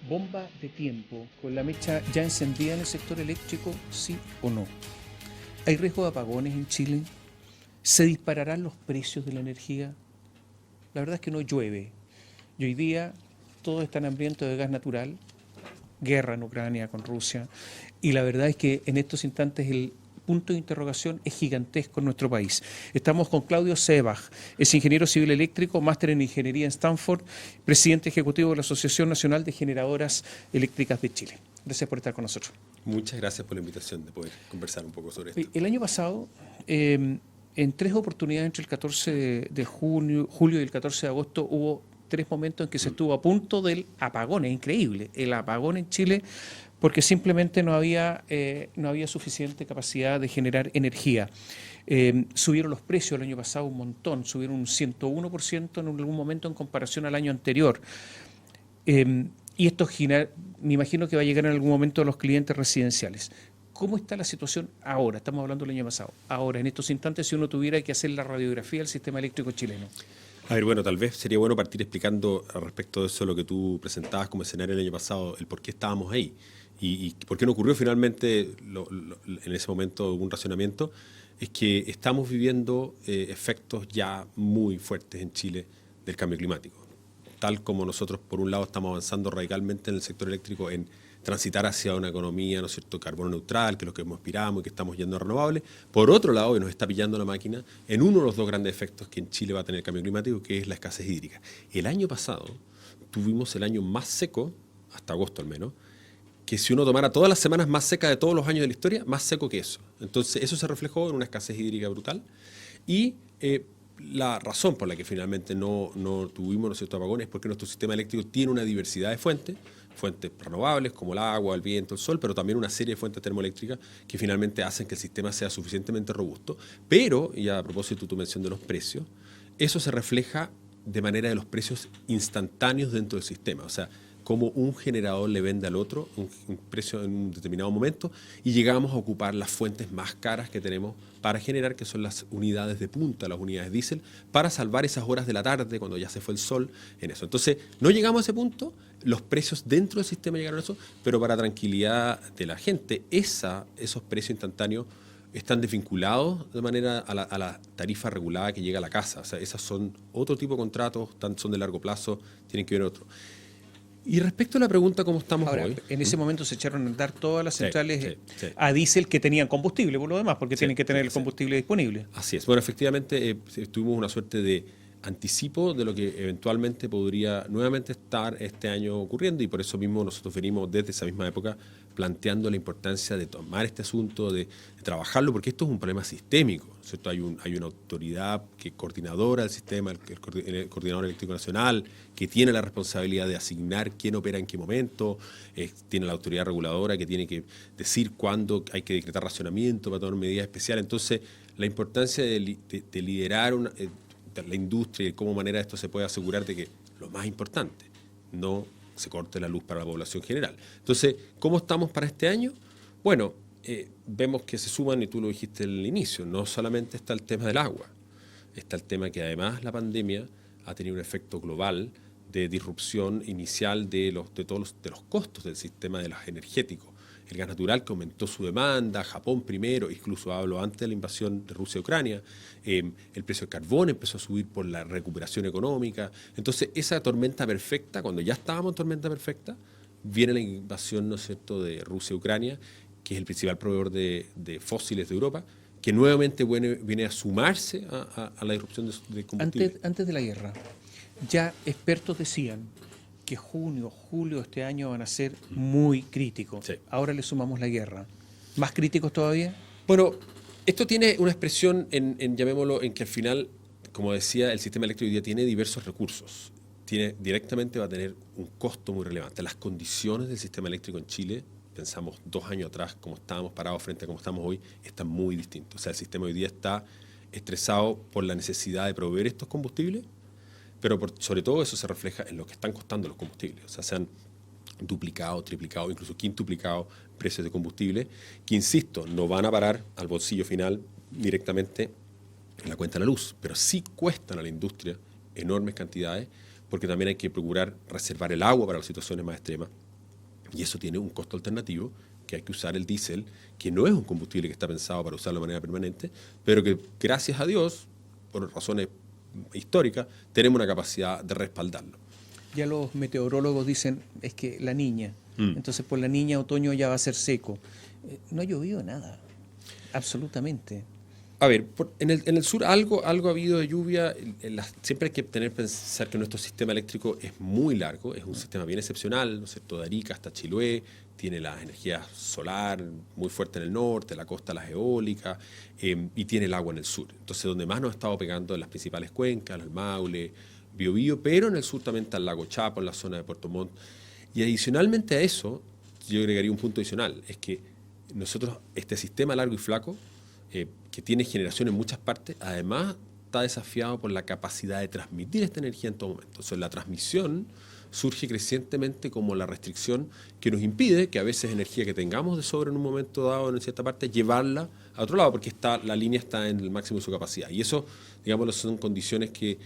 bomba de tiempo con la mecha ya encendida en el sector eléctrico, sí o no? ¿Hay riesgo de apagones en Chile? ¿Se dispararán los precios de la energía? La verdad es que no llueve. Y hoy día todos están hambrientos de gas natural, guerra en Ucrania con Rusia, y la verdad es que en estos instantes el punto de interrogación es gigantesco en nuestro país. Estamos con Claudio Sebach, es ingeniero civil eléctrico, máster en ingeniería en Stanford, presidente ejecutivo de la Asociación Nacional de Generadoras Eléctricas de Chile. Gracias por estar con nosotros. Muchas gracias por la invitación de poder conversar un poco sobre esto. El año pasado, en 3 oportunidades entre el 14 de julio y el 14 de agosto, hubo 3 momentos en que se estuvo a punto del apagón. Es increíble, el apagón en Chile, porque simplemente no había suficiente capacidad de generar energía. Subieron los precios el año pasado un montón, subieron un 101% en algún momento en comparación al año anterior. Y esto me imagino que va a llegar en algún momento a los clientes residenciales. ¿Cómo está la situación ahora? Estamos hablando del año pasado. Ahora, en estos instantes, si uno tuviera que hacer la radiografía del sistema eléctrico chileno. A ver, bueno, tal vez sería bueno partir explicando al respecto de eso lo que tú presentabas como escenario el año pasado, el por qué estábamos ahí y por qué no ocurrió finalmente en ese momento un racionamiento. Es que estamos viviendo efectos ya muy fuertes en Chile del cambio climático. Tal como nosotros, por un lado, estamos avanzando radicalmente en el sector eléctrico en transitar hacia una economía, ¿no es cierto?, carbono neutral, que es lo que aspiramos y que estamos yendo a renovables. Por otro lado, y nos está pillando la máquina en uno de los 2 grandes efectos que en Chile va a tener el cambio climático, que es la escasez hídrica. El año pasado tuvimos el año más seco, hasta agosto al menos, que si uno tomara todas las semanas más secas de todos los años de la historia, más seco que eso. Entonces, eso se reflejó en una escasez hídrica brutal y la razón por la que finalmente no tuvimos los ciertos apagones es porque nuestro sistema eléctrico tiene una diversidad de fuentes renovables como el agua, el viento, el sol, pero también una serie de fuentes termoeléctricas que finalmente hacen que el sistema sea suficientemente robusto. Pero, y a propósito tu mención de los precios, eso se refleja de manera de los precios instantáneos dentro del sistema. O sea, cómo un generador le vende al otro un precio en un determinado momento y llegamos a ocupar las fuentes más caras que tenemos para generar, que son las unidades de punta, las unidades diésel, para salvar esas horas de la tarde cuando ya se fue el sol en eso. Entonces, no llegamos a ese punto, los precios dentro del sistema llegaron a eso, pero para tranquilidad de la gente, esos precios instantáneos están desvinculados de manera a la tarifa regulada que llega a la casa. O sea, esas son otro tipo de contratos, son de largo plazo, tienen que ver otro. Y respecto a la pregunta cómo estamos ahora, hoy. En ese momento se echaron a andar todas las centrales sí. a diésel que tenían combustible, por lo demás, porque tienen que tener el combustible disponible. Así es. Bueno, efectivamente tuvimos una suerte de anticipo de lo que eventualmente podría nuevamente estar este año ocurriendo y por eso mismo nosotros venimos desde esa misma época planteando la importancia de tomar este asunto, de trabajarlo, porque esto es un problema sistémico, ¿no es cierto? Hay una autoridad coordinadora del sistema, el Coordinador Eléctrico Nacional, que tiene la responsabilidad de asignar quién opera en qué momento, tiene la autoridad reguladora que tiene que decir cuándo hay que decretar racionamiento para tomar medidas especiales. Entonces, la importancia de liderar la industria y de cómo manera esto se puede asegurar de que lo más importante, no se corte la luz para la población general. Entonces, ¿cómo estamos para este año? Bueno, vemos que se suman, y tú lo dijiste al inicio, no solamente está el tema del agua, está el tema que además la pandemia ha tenido un efecto global de disrupción inicial de todos los costos del sistema de los energéticos. El gas natural que aumentó su demanda, Japón primero, incluso hablo antes de la invasión de Rusia a Ucrania, el precio del carbón empezó a subir por la recuperación económica. Entonces, esa tormenta perfecta, cuando ya estábamos en tormenta perfecta, viene la invasión, ¿no es cierto?, de Rusia a Ucrania, que es el principal proveedor de fósiles de Europa, que nuevamente viene a sumarse a la disrupción de combustible. Antes de la guerra, ya expertos decían que junio, julio de este año van a ser muy críticos. Sí. Ahora le sumamos la guerra. ¿Más críticos todavía? Bueno, esto tiene una expresión llamémoslo, en que al final, como decía, el sistema eléctrico hoy día tiene diversos recursos. Directamente va a tener un costo muy relevante. Las condiciones del sistema eléctrico en Chile, pensamos 2 años atrás, como estábamos parados frente a como estamos hoy, están muy distintos. O sea, el sistema hoy día está estresado por la necesidad de proveer estos combustibles, pero sobre todo eso se refleja en lo que están costando los combustibles. O sea, se han duplicado, triplicado, incluso quintuplicado precios de combustible, que, insisto, no van a parar al bolsillo final directamente en la cuenta de la luz, pero sí cuestan a la industria enormes cantidades, porque también hay que procurar reservar el agua para las situaciones más extremas. Y eso tiene un costo alternativo, que hay que usar el diésel, que no es un combustible que está pensado para usarlo de manera permanente, pero que gracias a Dios, por razones históricas, tenemos una capacidad de respaldarlo. Ya los meteorólogos dicen, es que la niña, entonces por la niña otoño ya va a ser seco. No ha llovido nada, absolutamente. A ver, en el sur algo ha habido de lluvia. Siempre hay que pensar que nuestro sistema eléctrico es muy largo, es un sistema bien excepcional, ¿no es cierto? De Arica hasta Chiloé, tiene la energía solar muy fuerte en el norte, la costa las eólicas, y tiene el agua en el sur. Entonces, donde más nos ha estado pegando en las principales cuencas, el Maule, Biobío, pero en el sur también está el lago Chapo, en la zona de Puerto Montt. Y adicionalmente a eso, yo agregaría un punto adicional, es que nosotros, este sistema largo y flaco, que tiene generación en muchas partes, además está desafiado por la capacidad de transmitir esta energía en todo momento. O sea, la transmisión surge crecientemente como la restricción que nos impide que a veces energía que tengamos de sobra en un momento dado en cierta parte, llevarla a otro lado, porque la línea está en el máximo de su capacidad. Y eso, digamos, son condiciones que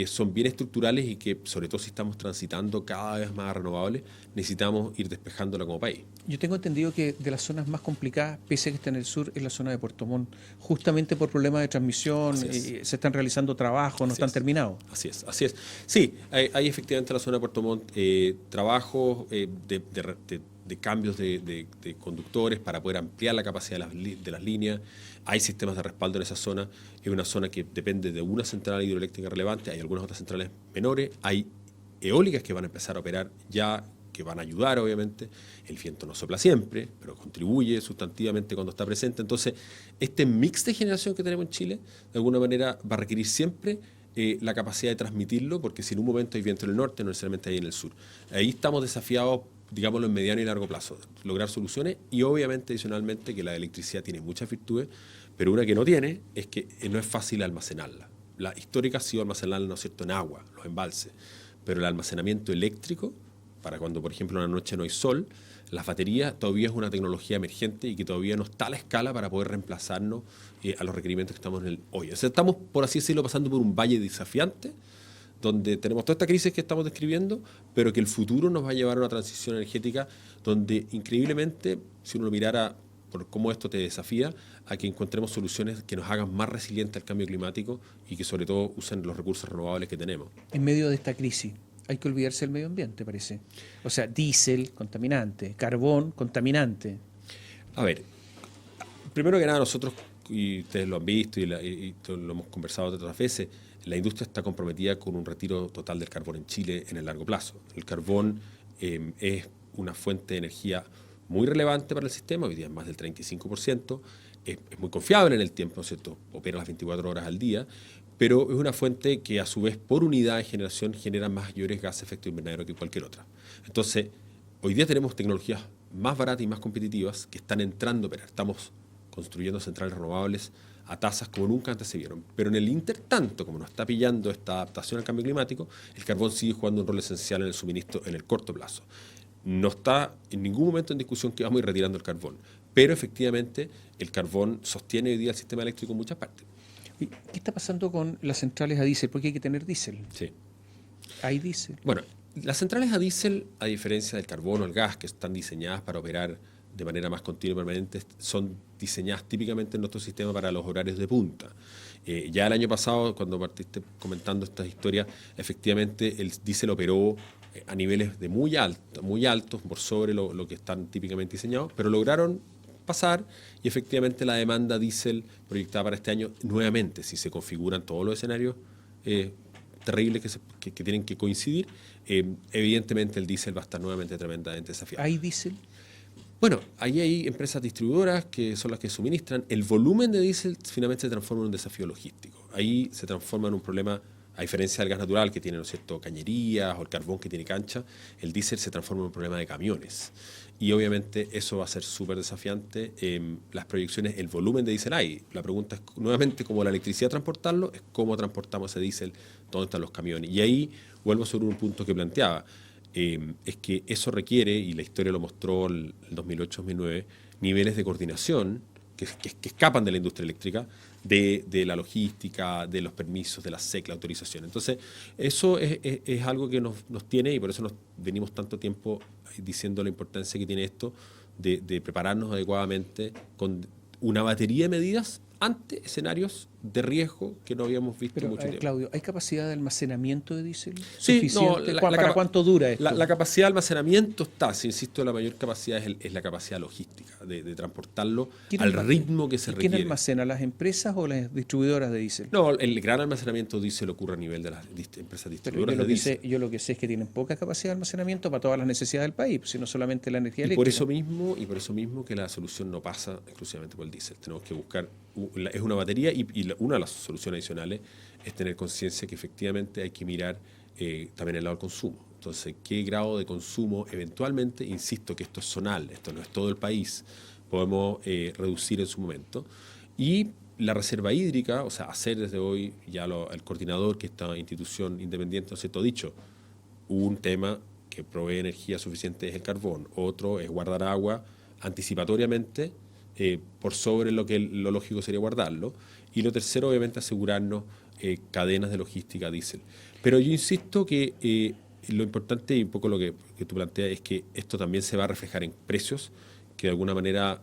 son bien estructurales y que, sobre todo si estamos transitando cada vez más a renovables, necesitamos ir despejándola como país. Yo tengo entendido que de las zonas más complicadas, pese a que está en el sur, es la zona de Puerto Montt, justamente por problemas de transmisión, se están realizando trabajos, no están terminados. Así es. Sí, hay efectivamente en la zona de Puerto Montt trabajos de cambios de conductores para poder ampliar la capacidad de las líneas. Hay sistemas de respaldo en esa zona. Es una zona que depende de una central hidroeléctrica relevante. Hay algunas otras centrales menores. Hay eólicas que van a empezar a operar ya, que van a ayudar, obviamente. El viento no sopla siempre, pero contribuye sustantivamente cuando está presente. Entonces, este mix de generación que tenemos en Chile, de alguna manera, va a requerir siempre la capacidad de transmitirlo, porque si en un momento hay viento en el norte, no necesariamente hay en el sur. Ahí estamos desafiados, digámoslo, en mediano y largo plazo, lograr soluciones, y obviamente, adicionalmente, que la electricidad tiene muchas virtudes, pero una que no tiene es que no es fácil almacenarla. La histórica ha sido almacenarla, ¿no es cierto?, en agua, los embalses, pero el almacenamiento eléctrico, para cuando, por ejemplo, una noche no hay sol, las baterías todavía es una tecnología emergente y que todavía no está a la escala para poder reemplazarnos a los requerimientos que estamos en el hoy. O sea, estamos, por así decirlo, pasando por un valle desafiante, donde tenemos toda esta crisis que estamos describiendo, pero que el futuro nos va a llevar a una transición energética donde, increíblemente, si uno lo mirara por cómo esto te desafía, a que encontremos soluciones que nos hagan más resilientes al cambio climático y que sobre todo usen los recursos renovables que tenemos. En medio de esta crisis hay que olvidarse del medio ambiente, parece. O sea, diésel, contaminante, carbón, contaminante. A ver, primero que nada nosotros, y ustedes lo han visto y lo hemos conversado otras veces, la industria está comprometida con un retiro total del carbón en Chile en el largo plazo. El carbón es una fuente de energía muy relevante para el sistema, hoy día es más del 35%, es muy confiable en el tiempo, ¿no es cierto? Opera las 24 horas al día, pero es una fuente que a su vez por unidad de generación genera mayores gases de efecto invernadero que cualquier otra. Entonces, hoy día tenemos tecnologías más baratas y más competitivas que están entrando a operar. Estamos construyendo centrales renovables a tasas como nunca antes se vieron. Pero en el intertanto, como nos está pillando esta adaptación al cambio climático, el carbón sigue jugando un rol esencial en el suministro en el corto plazo. No está en ningún momento en discusión que vamos a ir retirando el carbón, pero efectivamente el carbón sostiene hoy día el sistema eléctrico en muchas partes. ¿Y qué está pasando con las centrales a diésel? Porque hay que tener diésel. Sí. ¿Hay diésel? Bueno, las centrales a diésel, a diferencia del carbón o el gas, que están diseñadas para operar de manera más continua y permanente, son diseñadas típicamente en nuestro sistema para los horarios de punta. Ya el año pasado, cuando partiste comentando estas historias, efectivamente el diésel operó a niveles de muy altos, por sobre lo que están típicamente diseñados, pero lograron pasar y efectivamente la demanda diésel proyectada para este año, nuevamente, si se configuran todos los escenarios terribles que tienen que coincidir, evidentemente el diésel va a estar nuevamente tremendamente desafiado. ¿Hay diésel? Bueno, ahí hay empresas distribuidoras que son las que suministran. El volumen de diésel finalmente se transforma en un desafío logístico. Ahí se transforma en un problema, a diferencia del gas natural que tiene, ¿no es cierto?, cañerías, o el carbón que tiene cancha, el diésel se transforma en un problema de camiones. Y obviamente eso va a ser súper desafiante. Las proyecciones, el volumen de diésel hay. La pregunta es nuevamente cómo la electricidad transportarlo, es cómo transportamos ese diésel, dónde están los camiones. Y ahí vuelvo sobre un punto que planteaba. Es que eso requiere, y la historia lo mostró el 2008-2009, niveles de coordinación que escapan de la industria eléctrica, de la logística, de los permisos, de la SEC, la autorización. Entonces, eso es algo que nos tiene, y por eso nos venimos tanto tiempo diciendo la importancia que tiene esto de prepararnos adecuadamente con una batería de medidas ante escenarios de riesgo que no habíamos visto Pero, mucho tiempo. Claudio, ¿hay capacidad de almacenamiento de diésel Sí, suficiente? no, ¿Para cuánto dura esto? La capacidad de almacenamiento está, si insisto, la mayor capacidad es la capacidad logística, de transportarlo al ritmo que se ¿Quién requiere. almacena, las empresas o las distribuidoras de diésel? No, el gran almacenamiento de diésel ocurre a nivel de las empresas Pero distribuidoras de diésel. yo lo que sé es que tienen poca capacidad de almacenamiento para todas las necesidades del país, sino solamente la energía Y por eléctrica. eso mismo que la solución no pasa exclusivamente por el diésel. Tenemos que buscar, es una batería y una de las soluciones adicionales es tener conciencia que efectivamente hay que mirar también el lado del consumo. Entonces, ¿qué grado de consumo eventualmente, insisto que esto es zonal, esto no es todo el país, podemos reducir en su momento? Y la reserva hídrica, o sea, hacer desde hoy ya el coordinador, que esta institución independiente, ¿no es cierto?, ha dicho, un tema que provee energía suficiente es el carbón, otro es guardar agua anticipatoriamente por sobre lo lógico sería guardarlo, y lo tercero obviamente asegurarnos cadenas de logística diésel. Pero yo insisto que lo importante y un poco lo que tú planteas es que esto también se va a reflejar en precios que de alguna manera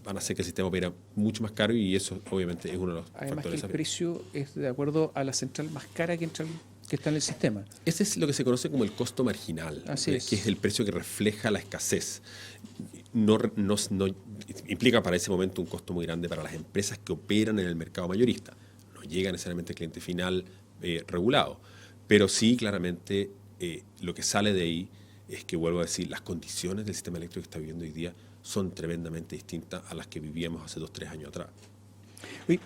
van a hacer que el sistema opera mucho más caro, y eso obviamente es uno de los Además que factores. el precio es de acuerdo a la central más cara que está en el sistema. Ese es lo que se conoce como el costo marginal, Así es. que es el precio que refleja la escasez. No implica para ese momento un costo muy grande para las empresas que operan en el mercado mayorista. No llega necesariamente al cliente final regulado, pero sí claramente lo que sale de ahí es que, vuelvo a decir, las condiciones del sistema eléctrico que está viviendo hoy día son tremendamente distintas a las que vivíamos hace 2-3 años atrás. Oye,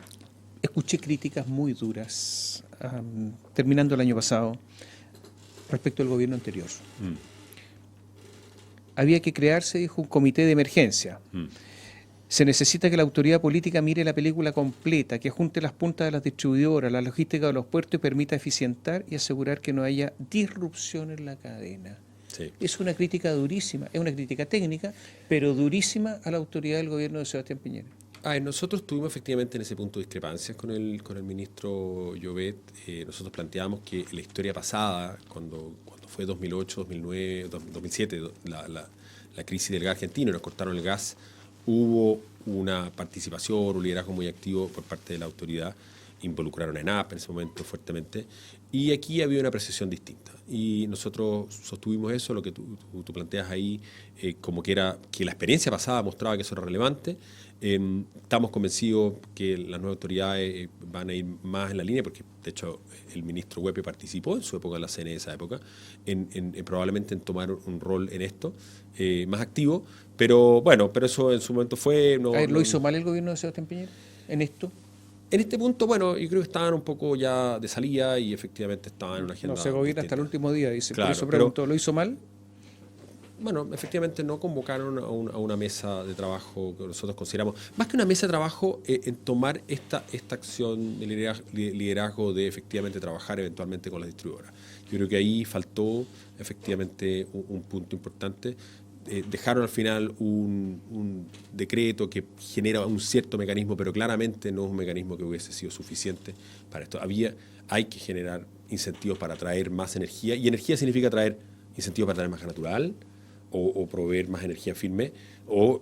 escuché críticas muy duras terminando el año pasado respecto al gobierno anterior. Había que crearse, dijo, un comité de emergencia. Se necesita que la autoridad política mire la película completa, que junte las puntas de las distribuidoras, la logística de los puertos y permita eficientar y asegurar que no haya disrupción en la cadena. Sí. Es una crítica durísima, es una crítica técnica, pero durísima a la autoridad del gobierno de Sebastián Piñera. Nosotros tuvimos efectivamente en ese punto discrepancias con el ministro Llobet. Nosotros planteamos que la historia pasada, cuando fue 2008, 2009, 2007, la crisis del gas argentino, nos cortaron el gas, hubo una participación, un liderazgo muy activo por parte de la autoridad, involucraron a ENAP en ese momento fuertemente, y aquí había una apreciación distinta. Y nosotros sostuvimos eso, lo que tú planteas ahí, como que la experiencia pasada mostraba que eso era relevante. Estamos convencidos que las nuevas autoridades van a ir más en la línea, porque de hecho el ministro Huepe participó en su época en la CNE, esa época, probablemente en tomar un rol en esto más activo, pero eso en su momento fue... ¿Lo hizo mal el gobierno de Sebastián Piñera en esto? En este punto, yo creo que estaban un poco ya de salida y efectivamente estaban en una agenda. No se gobierna hasta el último día, dice. Claro, por eso pregunto, ¿lo hizo mal? Bueno, efectivamente no convocaron a una mesa de trabajo que nosotros consideramos, más que una mesa de trabajo, en tomar esta acción de liderazgo de efectivamente trabajar eventualmente con las distribuidoras. Yo creo que ahí faltó efectivamente un punto importante. Dejaron al final un decreto que genera un cierto mecanismo, pero claramente no es un mecanismo que hubiese sido suficiente para esto. Hay que generar incentivos para atraer más energía, y energía significa traer incentivos para traer más gas natural, o proveer más energía firme, o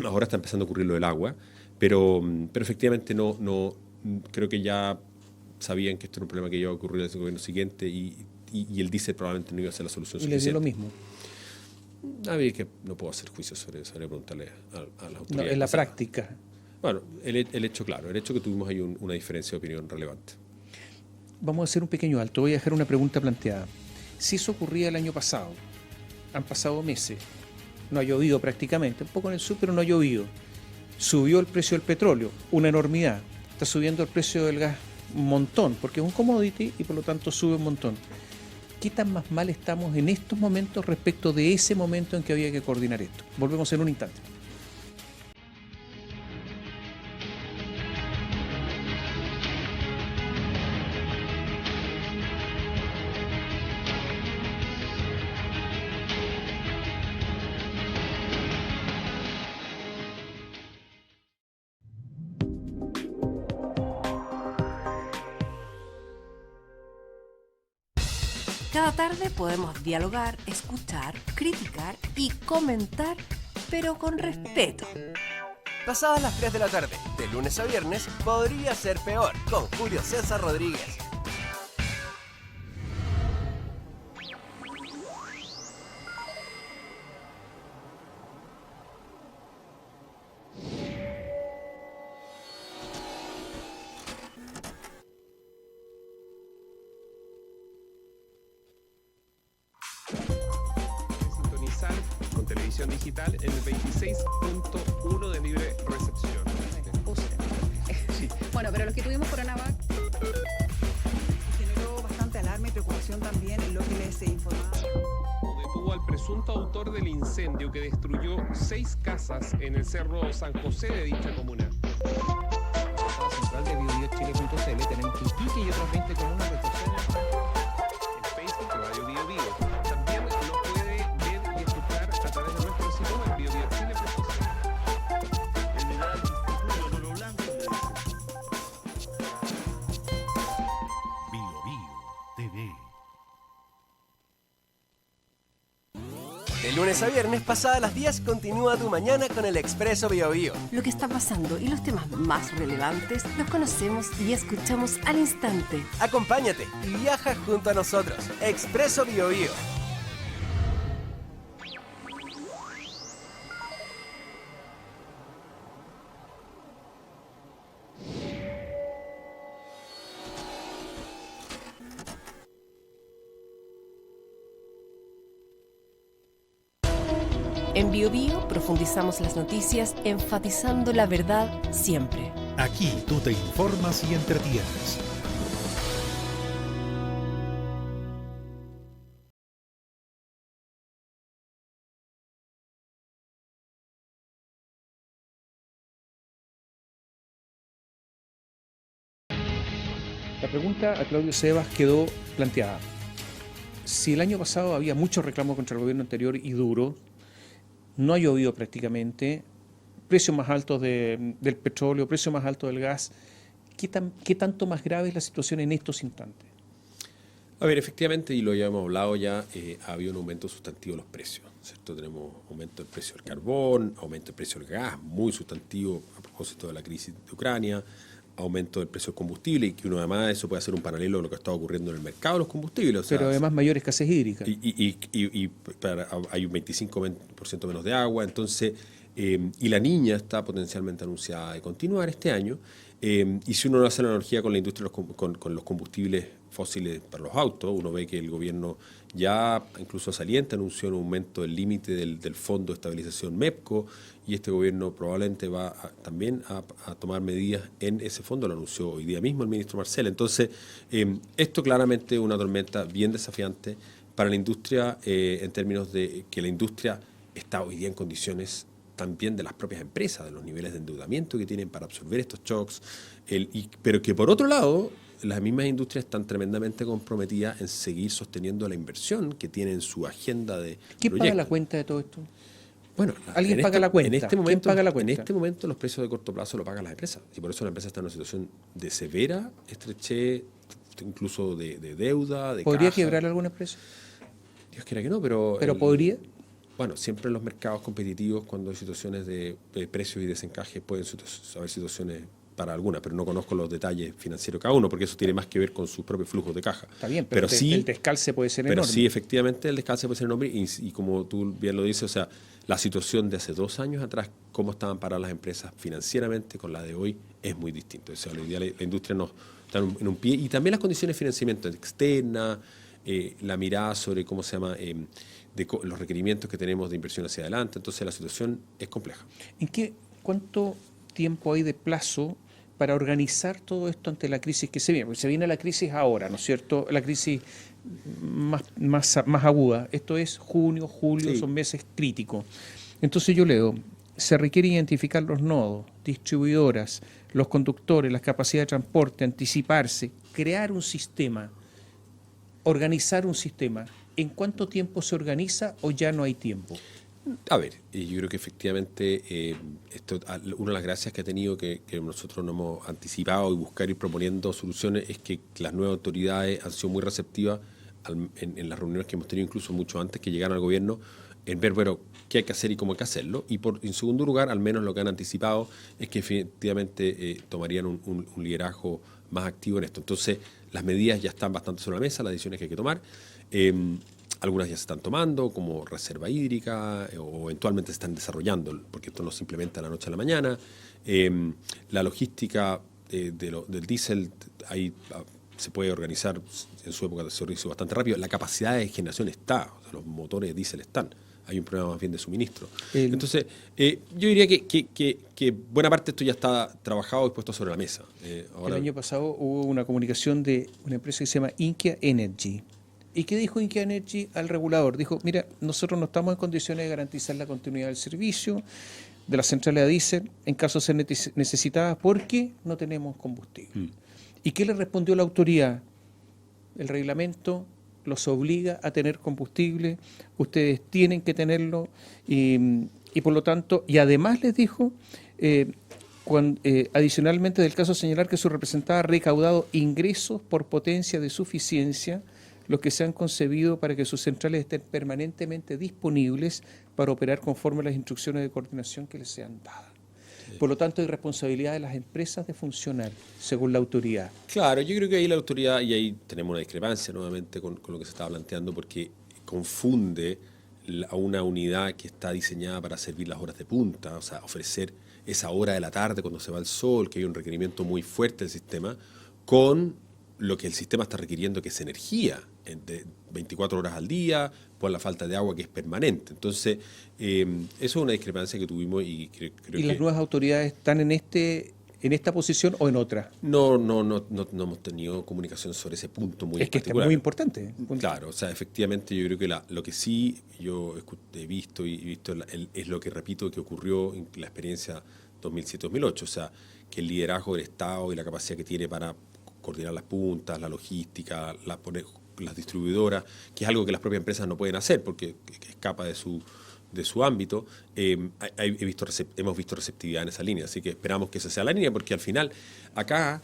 ahora está empezando a ocurrir lo del agua, pero efectivamente no creo que ya sabían que esto era un problema que iba a ocurrir en el gobierno siguiente, y el diésel probablemente no iba a ser la solución y suficiente. les dio lo mismo. Que no puedo hacer juicio sobre preguntarle a las autoridades. No, en la práctica. Bueno, el hecho que tuvimos ahí una diferencia de opinión relevante. Vamos a hacer un pequeño alto. Voy a dejar una pregunta planteada. Si eso ocurría el año pasado, han pasado meses, no ha llovido prácticamente, un poco en el sur, pero no ha llovido. Subió el precio del petróleo, una enormidad. Está subiendo el precio del gas un montón, porque es un commodity y por lo tanto sube un montón. ¿Qué tan más mal estamos en estos momentos respecto de ese momento en que había que coordinar esto? Volvemos en un instante. Cada tarde podemos dialogar, escuchar, criticar y comentar, pero con respeto. Pasadas las 3 de la tarde, de lunes a viernes, podría ser peor, con Julio César Rodríguez. Sintonizar con televisión digital en el 26.1 de libre recepción. Sí. Bueno, pero los que tuvimos Coronavac generó bastante alarma y preocupación también en lo que les informaba. Detuvo al presunto autor del incendio que destruyó 6 casas en el cerro San José de dicha comuna. La central de biobiochile.cl tenemos que Iquique y otras 20 comunas retroceden. En Facebook, Radio Bio Bio. También nos puede ver y escuchar a través de nuestro sitio web biobiochile.cl. Bio Bio TV. De lunes a viernes, pasadas las 10, continúa tu mañana con el Expreso Bio Bio. Lo que está pasando y los temas más relevantes los conocemos y escuchamos al instante. Acompáñate y viaja junto a nosotros. Expreso Bio Bio. En Bio Bio profundizamos las noticias enfatizando la verdad siempre. Aquí tú te informas y entretienes. La pregunta a Claudio Sebas quedó planteada. Si el año pasado había muchos reclamos contra el gobierno anterior y duro, no ha llovido prácticamente, precios más altos del petróleo, precios más altos del gas, ¿qué tanto más grave es la situación en estos instantes? A ver, efectivamente, y lo ya hemos hablado ya, ha habido un aumento sustantivo de los precios, ¿cierto? Tenemos aumento del precio del carbón, aumento del precio del gas, muy sustantivo a propósito de la crisis de Ucrania, aumento del precio del combustible, y que uno además eso puede hacer un paralelo a lo que está ocurriendo en el mercado de los combustibles. O sea, pero además mayor escasez hídrica. Hay un 25% menos de agua, entonces, y la niña está potencialmente anunciada de continuar este año, y si uno hace la analogía con la industria, con los combustibles fósiles para los autos, uno ve que el gobierno ya, incluso saliente, anunció un aumento del límite del Fondo de Estabilización MEPCO, y este gobierno probablemente va también a tomar medidas en ese fondo, lo anunció hoy día mismo el ministro Marcel. Entonces, esto claramente es una tormenta bien desafiante para la industria, en términos de que la industria está hoy día en condiciones también de las propias empresas, de los niveles de endeudamiento que tienen para absorber estos shocks, pero que por otro lado, las mismas industrias están tremendamente comprometidas en seguir sosteniendo la inversión que tienen en su agenda de ¿Quién paga proyectos. la cuenta de todo esto? Bueno, ¿Alguien en paga la cuenta? En este ¿Quién momento, paga la cuenta? En este momento los precios de corto plazo lo pagan las empresas. Y por eso la empresa está en una situación de severa estrechez, incluso de deuda, de ¿Podría caja. quebrar alguna empresa? Dios quiera que no, pero... ¿Pero podría? Bueno, siempre en los mercados competitivos, cuando hay situaciones de precios y desencajes, pueden haber situaciones para algunas, pero no conozco los detalles financieros de cada uno, porque eso tiene más que ver con sus propios flujos de caja. Está bien, pero sí, el descalce puede ser pero enorme. sí, efectivamente, el descalce puede ser enorme, y como tú bien lo dices, o sea, la situación de hace 2 años atrás, cómo estaban paradas las empresas financieramente con la de hoy, es muy distinto. O sea, hoy día la industria nos está en un pie, y también las condiciones de financiamiento externa, la mirada sobre cómo se llama, los requerimientos que tenemos de inversión hacia adelante. Entonces la situación es compleja. ¿Cuánto tiempo hay de plazo para organizar todo esto ante la crisis que se viene? Porque se viene la crisis ahora, ¿no es cierto? La crisis más aguda. Esto es junio, julio, Sí. son meses críticos. Entonces yo leo, se requiere identificar los nodos, distribuidoras, los conductores, las capacidades de transporte, anticiparse, crear un sistema, organizar un sistema. ¿En cuánto tiempo se organiza o ya no hay tiempo? A ver, yo creo que efectivamente una de las gracias que ha tenido que nosotros nos hemos anticipado y buscar ir proponiendo soluciones es que las nuevas autoridades han sido muy receptivas en las reuniones que hemos tenido, incluso mucho antes que llegaran al gobierno, en ver, bueno, qué hay que hacer y cómo hay que hacerlo. Y en segundo lugar, al menos lo que han anticipado es que efectivamente tomarían un liderazgo más activo en esto. Entonces, las medidas ya están bastante sobre la mesa, las decisiones que hay que tomar. Algunas ya se están tomando, como reserva hídrica, o eventualmente se están desarrollando, porque esto no se implementa de la noche a la mañana. La logística del diésel, ahí se puede organizar, en su época se organizó bastante rápido. La capacidad de generación está, o sea, los motores de diésel están. Hay un problema más bien de suministro. Entonces, yo diría que buena parte de esto ya está trabajado y puesto sobre la mesa. El año pasado hubo una comunicación de una empresa que se llama Inkia Energy. ¿Y qué dijo Inkia Energy al regulador? Dijo, mira, nosotros no estamos en condiciones de garantizar la continuidad del servicio de las centrales a diésel en caso de ser necesitadas porque no tenemos combustible. ¿Y qué le respondió la autoridad? El reglamento los obliga a tener combustible, ustedes tienen que tenerlo y por lo tanto, y además les dijo, adicionalmente del caso señalar que su representante ha recaudado ingresos por potencia de suficiencia, los que se han concebido para que sus centrales estén permanentemente disponibles para operar conforme a las instrucciones de coordinación que les sean dadas. Por lo tanto, hay responsabilidad de las empresas de funcionar, según la autoridad. Claro, yo creo que ahí la autoridad, y ahí tenemos una discrepancia nuevamente con lo que se estaba planteando, porque confunde a una unidad que está diseñada para servir las horas de punta, o sea, ofrecer esa hora de la tarde cuando se va el sol, que hay un requerimiento muy fuerte del sistema, con lo que el sistema está requiriendo, que es energía, de 24 horas al día, por la falta de agua que es permanente. Entonces, eso es una discrepancia que tuvimos y creo que... ¿Y las nuevas autoridades están en esta posición o en otra? No hemos tenido comunicación sobre ese punto muy particular. Es que es muy importante. Claro, o sea, efectivamente yo creo que lo que sí yo he visto es lo que repito que ocurrió en la experiencia 2007-2008, o sea, que el liderazgo del Estado y la capacidad que tiene para coordinar las puntas, la logística, las distribuidoras, que es algo que las propias empresas no pueden hacer porque escapa de su ámbito. Hemos visto receptividad en esa línea, así que esperamos que esa sea la línea, porque al final acá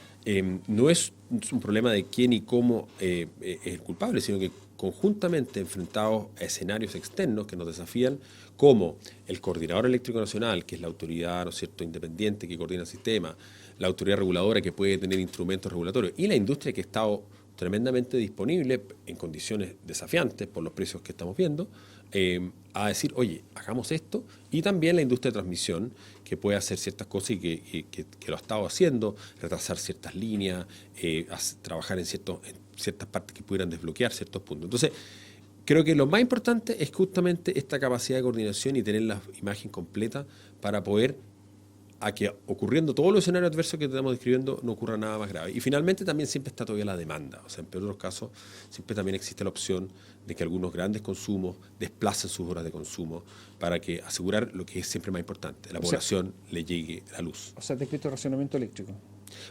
no es un problema de quién y cómo es el culpable, sino que conjuntamente enfrentados a escenarios externos que nos desafían, como el Coordinador Eléctrico Nacional, que es la autoridad, ¿no es cierto?, independiente que coordina el sistema, la autoridad reguladora que puede tener instrumentos regulatorios, y la industria que ha estado tremendamente disponible en condiciones desafiantes por los precios que estamos viendo, a decir, oye, hagamos esto, y también la industria de transmisión que puede hacer ciertas cosas y que lo ha estado haciendo, retrasar ciertas líneas, trabajar en ciertas partes que pudieran desbloquear ciertos puntos. Entonces, creo que lo más importante es justamente esta capacidad de coordinación y tener la imagen completa para poder a que ocurriendo todos los escenarios adversos que estamos describiendo no ocurra nada más grave. Y finalmente también siempre está todavía la demanda. O sea, en peor de los casos, siempre también existe la opción de que algunos grandes consumos desplacen sus horas de consumo para que asegurar lo que es siempre más importante, la población le llegue la luz. O sea, decreto de racionamiento eléctrico.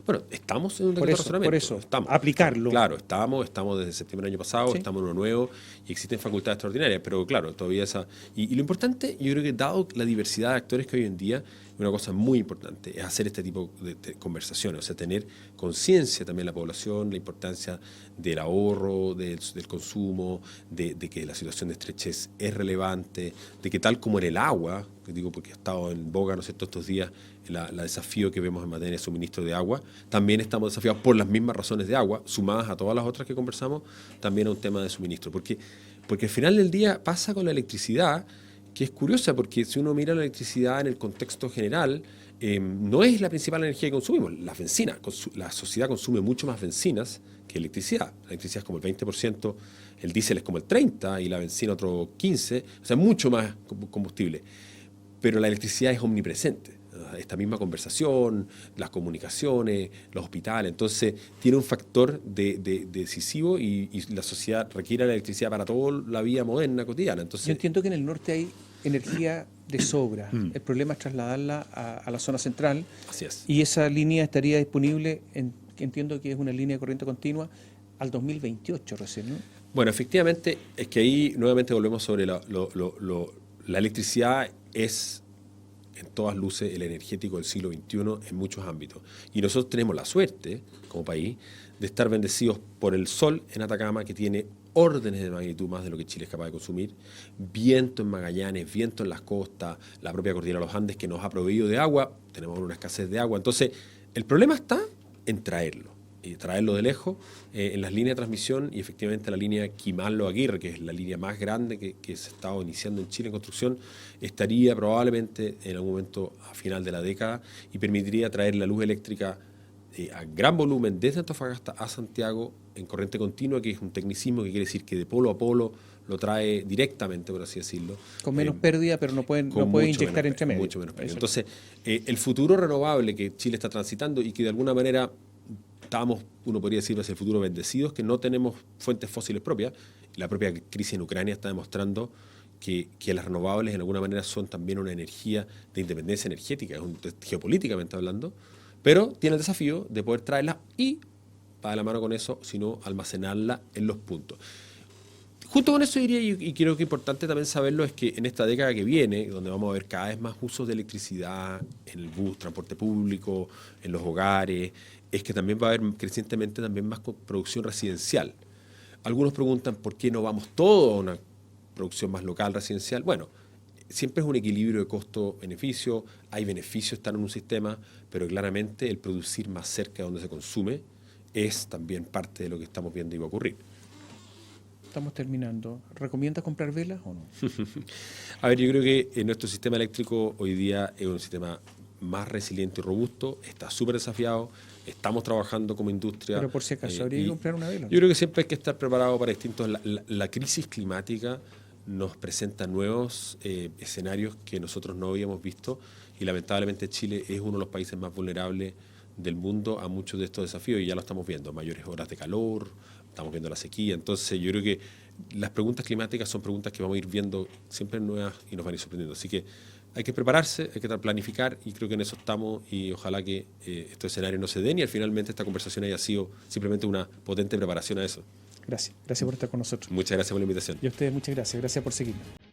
Bueno, estamos en un decreto de racionamiento. Por eso, estamos, aplicarlo. Claro, estamos desde septiembre del año pasado, estamos en uno nuevo y existen facultades extraordinarias, pero claro, todavía esa... Y lo importante, yo creo que dado la diversidad de actores que hay hoy en día, una cosa muy importante es hacer este tipo de conversaciones, o sea, tener conciencia también la población, la importancia del ahorro, del consumo, de que la situación de estrechez es relevante, de que tal como en el agua, digo porque ha estado en boga, ¿no es cierto?, estos días, la desafío que vemos en materia de suministro de agua, también estamos desafiados por las mismas razones de agua, sumadas a todas las otras que conversamos, también a un tema de suministro, porque al final del día pasa con la electricidad, que es curiosa, porque si uno mira la electricidad en el contexto general, no es la principal energía que consumimos, la benzina. La sociedad consume mucho más bencinas que electricidad. La electricidad es como el 20%, el diésel es como el 30% y la benzina otro 15%, o sea, mucho más combustible. Pero la electricidad es omnipresente. Esta misma conversación, las comunicaciones, los hospitales, entonces tiene un factor decisivo y la sociedad requiere la electricidad para toda la vida moderna, cotidiana. Entonces, yo entiendo que en el norte hay energía de sobra. El problema es trasladarla a la zona central. Así es. Y esa línea estaría disponible, entiendo que es una línea de corriente continua, al 2028 recién, ¿no? Bueno, efectivamente, es que ahí nuevamente volvemos sobre la electricidad es en todas luces el energético del siglo XXI en muchos ámbitos. Y nosotros tenemos la suerte, como país, de estar bendecidos por el sol en Atacama, que tiene órdenes de magnitud más de lo que Chile es capaz de consumir. Viento en Magallanes, viento en las costas, la propia cordillera de los Andes que nos ha proveído de agua, tenemos ahora una escasez de agua. Entonces, el problema está en traerlo, y traerlo de lejos, en las líneas de transmisión, y efectivamente la línea Quimanlo-Aguirre, que es la línea más grande que se está iniciando en Chile en construcción, estaría probablemente en algún momento a final de la década y permitiría traer la luz eléctrica a gran volumen desde Antofagasta a Santiago en corriente continua, que es un tecnicismo que quiere decir que de polo a polo lo trae directamente, por así decirlo. Con menos pérdida, pero no puede inyectar entre medio. Mucho menos pérdida. Entonces, el futuro renovable que Chile está transitando y que de alguna manera estamos, uno podría decir, hacia el futuro bendecidos, que no tenemos fuentes fósiles propias. La propia crisis en Ucrania está demostrando que las renovables en alguna manera son también una energía de independencia energética, geopolíticamente hablando, pero tiene el desafío de poder traerla y, para la mano con eso, sino almacenarla en los puntos. Junto con eso diría, y creo que es importante también saberlo, es que en esta década que viene, donde vamos a ver cada vez más usos de electricidad en el bus, transporte público, en los hogares, es que también va a haber crecientemente también más producción residencial. Algunos preguntan por qué no vamos todo a una producción más local residencial. Bueno, siempre es un equilibrio de costo-beneficio, hay beneficios de estar en un sistema, pero claramente el producir más cerca de donde se consume es también parte de lo que estamos viendo y va a ocurrir. Estamos terminando. ¿Recomiendas comprar velas o no? A ver, yo creo que nuestro sistema eléctrico hoy día es un sistema más resiliente y robusto, está súper desafiado, estamos trabajando como industria. Pero por si acaso, habría que comprar una vela. Yo creo que siempre hay que estar preparado para distintos. La crisis climática nos presenta nuevos escenarios que nosotros no habíamos visto y lamentablemente Chile es uno de los países más vulnerables del mundo a muchos de estos desafíos y ya lo estamos viendo, mayores horas de calor, estamos viendo la sequía. Entonces yo creo que las preguntas climáticas son preguntas que vamos a ir viendo siempre nuevas y nos van a ir sorprendiendo. Así que hay que prepararse, hay que planificar y creo que en eso estamos y ojalá que estos escenarios no se den y finalmente esta conversación haya sido simplemente una potente preparación a eso. Gracias por estar con nosotros. Muchas gracias por la invitación. Y a ustedes muchas gracias por seguirnos.